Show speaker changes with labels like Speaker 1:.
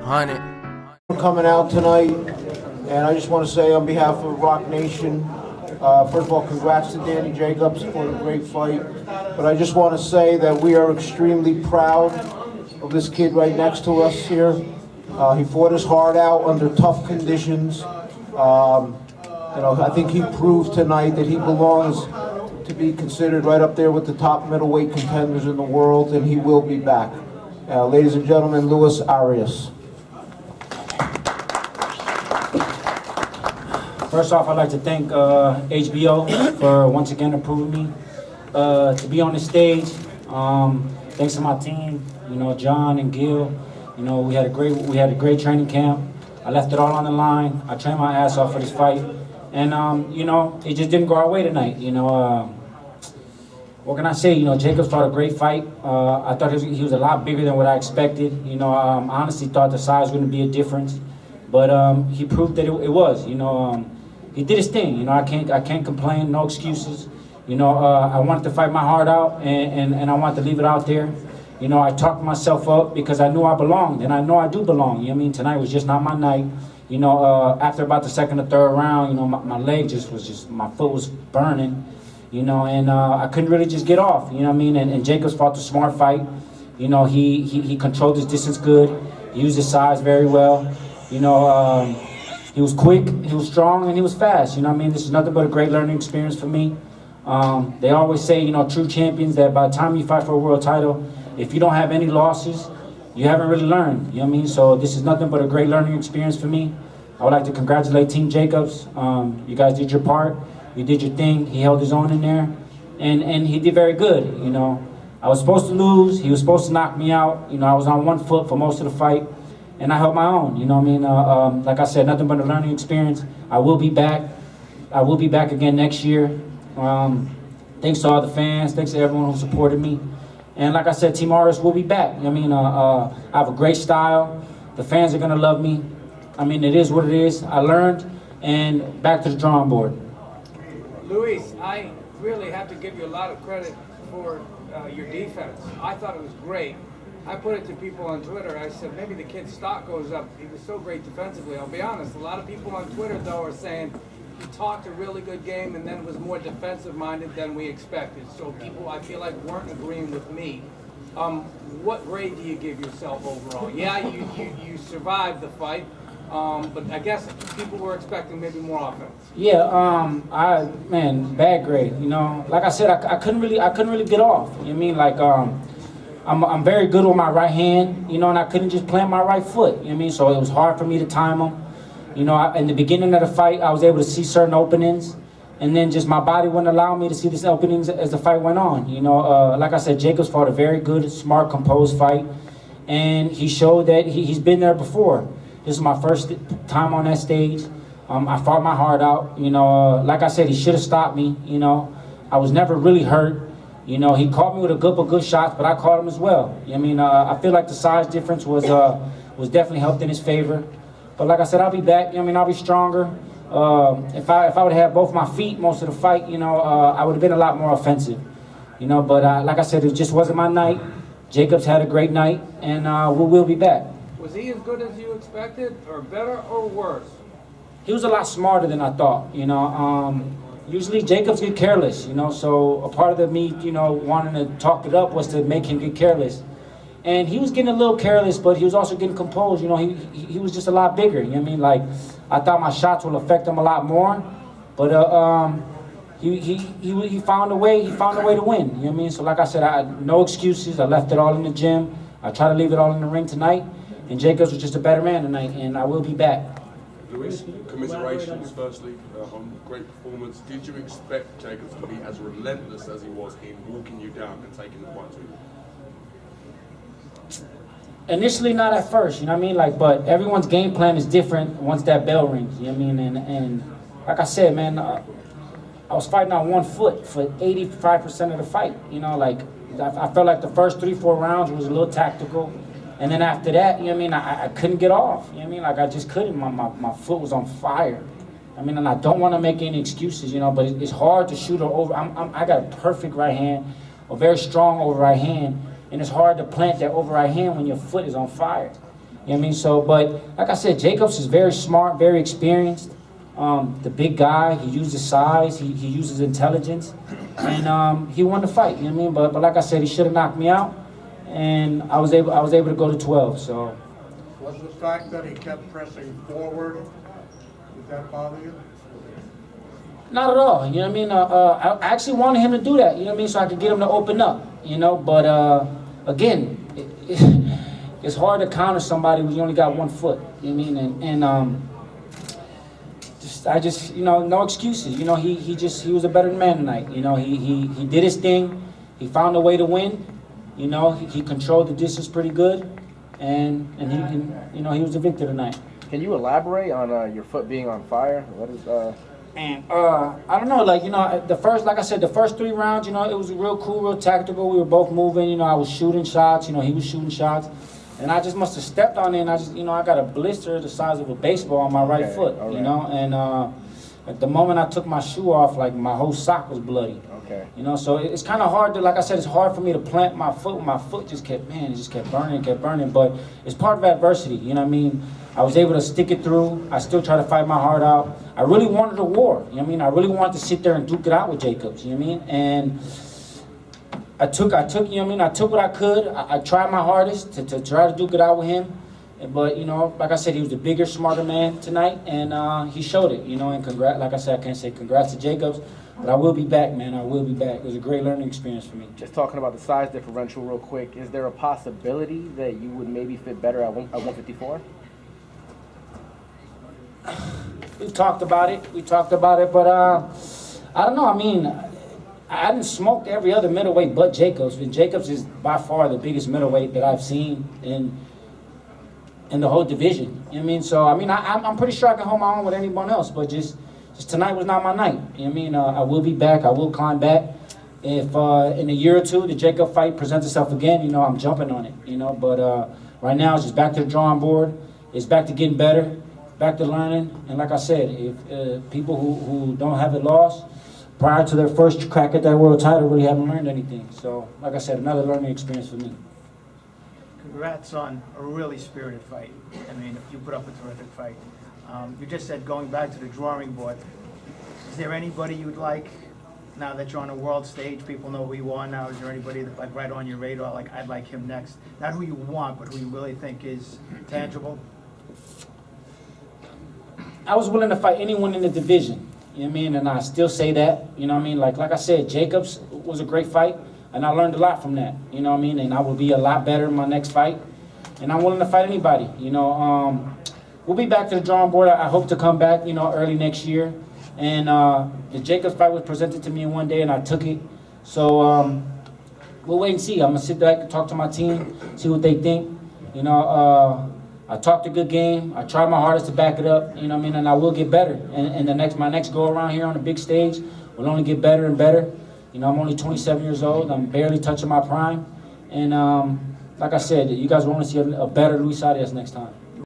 Speaker 1: 100.
Speaker 2: For coming out tonight, and I just want to say on behalf of Rock Nation, first of all, congrats to Danny Jacobs for a great fight. But I just want to say that we are extremely proud of this kid right next to us here. He fought his heart out under tough conditions. I think he proved tonight that he belongs to be considered right up there with the top middleweight contenders in the world, and he will be back. Ladies and gentlemen, Luis Arias.
Speaker 3: First off, I'd like to thank HBO for once again approving me to be on the stage. Thanks to my team, John and Gil. We had a great training camp. I left it all on the line. I trained my ass off for this fight, and it just didn't go our way tonight. What can I say? Jacobs fought a great fight. I thought he was a lot bigger than what I expected. I honestly thought the size wouldn't be a difference, but he proved that it was. He did his thing. I can't complain. No excuses. I wanted to fight my heart out, and I wanted to leave it out there. I talked myself up because I knew I belonged, and I know I do belong. Tonight was just not my night. After about the second or third round, my leg my foot was burning. And I couldn't really just get off. And Jacobs fought the smart fight. He controlled his distance good. He used his size very well. He was quick, he was strong, and he was fast. This is nothing but a great learning experience for me. They always say, true champions, that by the time you fight for a world title, if you don't have any losses, you haven't really learned. So this is nothing but a great learning experience for me. I would like to congratulate Team Jacobs. You guys did your part. You did your thing. He held his own in there, and he did very good. I was supposed to lose. He was supposed to knock me out. I was on one foot for most of the fight, and I held my own. Like I said, nothing but a learning experience. I will be back. I will be back again next year. Thanks to all the fans. Thanks to everyone who supported me. And like I said, Team Arias will be back. I have a great style. The fans are gonna love me. It is what it is. I learned, and back to the drawing board.
Speaker 4: Luis, I really have to give you a lot of credit for your defense. I thought it was great. I put it to people on Twitter. I said, maybe the kid's stock goes up. He was so great defensively. I'll be honest, a lot of people on Twitter, though, are saying he talked a really good game and then was more defensive-minded than we expected. So people, I feel like, weren't agreeing with me. What grade do you give yourself overall? Yeah, you survived the fight, but I guess people were expecting maybe more offense.
Speaker 3: Yeah, bad grade. Like I said, I couldn't really get off. I'm very good with my right hand, and I couldn't just plant my right foot. So it was hard for me to time them. In the beginning of the fight, I was able to see certain openings, and then just my body wouldn't allow me to see these openings as the fight went on. Like I said, Jacobs fought a very good, smart, composed fight, and he showed that he's been there before. This is my first time on that stage. I fought my heart out. Like I said, he should have stopped me. I was never really hurt. He caught me with a couple good shots, but I caught him as well. I feel like the size difference was definitely helped in his favor. But like I said, I'll be back. I'll be stronger. If I would have both my feet most of the fight, I would have been a lot more offensive. But like I said, it just wasn't my night. Jacobs had a great night, and we will be back.
Speaker 4: Was he as good as you expected, or better, or worse?
Speaker 3: He was a lot smarter than I thought. Usually Jacobs get careless. So a part of me, wanting to talk it up was to make him get careless. And he was getting a little careless, but he was also getting composed. He was just a lot bigger. I thought my shots would affect him a lot more, but he found a way. He found a way to win. So like I said, I had no excuses. I left it all in the gym. I try to leave it all in the ring tonight. And Jacobs was just a better man tonight, and I will be back.
Speaker 5: Luis, commiserations firstly on great performance. Did you expect Jacobs to be as relentless as he was in walking you down and taking the fight to you?
Speaker 3: Initially, not at first, but everyone's game plan is different once that bell rings, and like I said, man, I was fighting on one foot for 85% of the fight, I felt like the first 3-4 rounds was a little tactical, and then after that, I couldn't get off, I just couldn't, my foot was on fire, and I don't want to make any excuses, but it's hard to shoot over, I got a perfect right hand, a very strong over right hand, and it's hard to plant that over right hand when your foot is on fire. You know what I mean? So, but like I said, Jacobs is very smart, very experienced. The big guy, he uses size, he uses intelligence, and he won the fight. You know what I mean? But like I said, he should have knocked me out, and I was able to go to 12. So.
Speaker 1: Was the fact that he kept pressing forward, did that bother you?
Speaker 3: Not at all. You know what I mean? I actually wanted him to do that. You know what I mean? So I could get him to open up. You know, but again, it's hard to counter somebody when you only got 1 foot. You know what I mean? And I just, you know, no excuses. You know, he was a better man tonight. You know, he did his thing. He found a way to win. You know, he controlled the distance pretty good, and he was the victor tonight.
Speaker 6: Can you elaborate on your foot being on fire? What is
Speaker 3: And I don't know, like, you know, like I said, the first 3 rounds, you know, it was real cool, real tactical. We were both moving. You know, I was shooting shots. You know, he was shooting shots. And I just must have stepped on it, and I got a blister the size of a baseball on my right foot, you know, and at the moment I took my shoe off, like, my whole sock was bloody.
Speaker 6: Okay.
Speaker 3: You know, so it's kind of hard to, like I said, it's hard for me to plant my foot. My foot just kept burning, but it's part of adversity, you know what I mean? I was able to stick it through. I still try to fight my heart out. I really wanted a war, you know what I mean? I really wanted to sit there and duke it out with Jacobs, you know what I mean? And I took, you know what I mean? I took what I could. I tried my hardest to try to duke it out with him. But, you know, like I said, he was the bigger, smarter man tonight, and he showed it, you know, and like I said, I can't say congrats to Jacobs, but I will be back, man. I will be back. It was a great learning experience for me.
Speaker 6: Just talking about the size differential real quick, is there a possibility that you would maybe fit better at 154?
Speaker 3: We've talked about it, but I don't know. I mean, I didn't smoke every other middleweight but Jacobs, and Jacobs is by far the biggest middleweight that I've seen in the whole division. You know what I mean? So, I mean, I'm pretty sure I can hold my own with anyone else, but just tonight was not my night. You know what I mean? I will be back. I will climb back. If in a year or two the Jacob fight presents itself again, you know, I'm jumping on it, you know. But right now it's just back to the drawing board. It's back to getting better, back to learning. And like I said, if people who don't have it lost prior to their first crack at that world title really haven't learned anything. So, like I said, another learning experience for me.
Speaker 7: Congrats on a really spirited fight. I mean, you put up a terrific fight. You just said going back to the drawing board. Is there anybody you'd like, now that you're on a world stage, people know who you are now, is there anybody that, like, right on your radar, like, I'd like him next? Not who you want, but who you really think is tangible?
Speaker 3: I was willing to fight anyone in the division, you know what I mean? And I still say that, you know what I mean? Like I said, Jacobs was a great fight, and I learned a lot from that, you know what I mean? And I will be a lot better in my next fight, and I'm willing to fight anybody, you know? We'll be back to the drawing board. I hope to come back, you know, early next year. And the Jacobs fight was presented to me in one day, and I took it. So we'll wait and see. I'm going to sit back and talk to my team, see what they think. You know, I talked a good game. I tried my hardest to back it up, you know what I mean? And I will get better. And my next go around here on the big stage will only get better and better. You know, I'm only 27 years old. I'm barely touching my prime. And like I said, you guys want to see a better Luis Arias next time.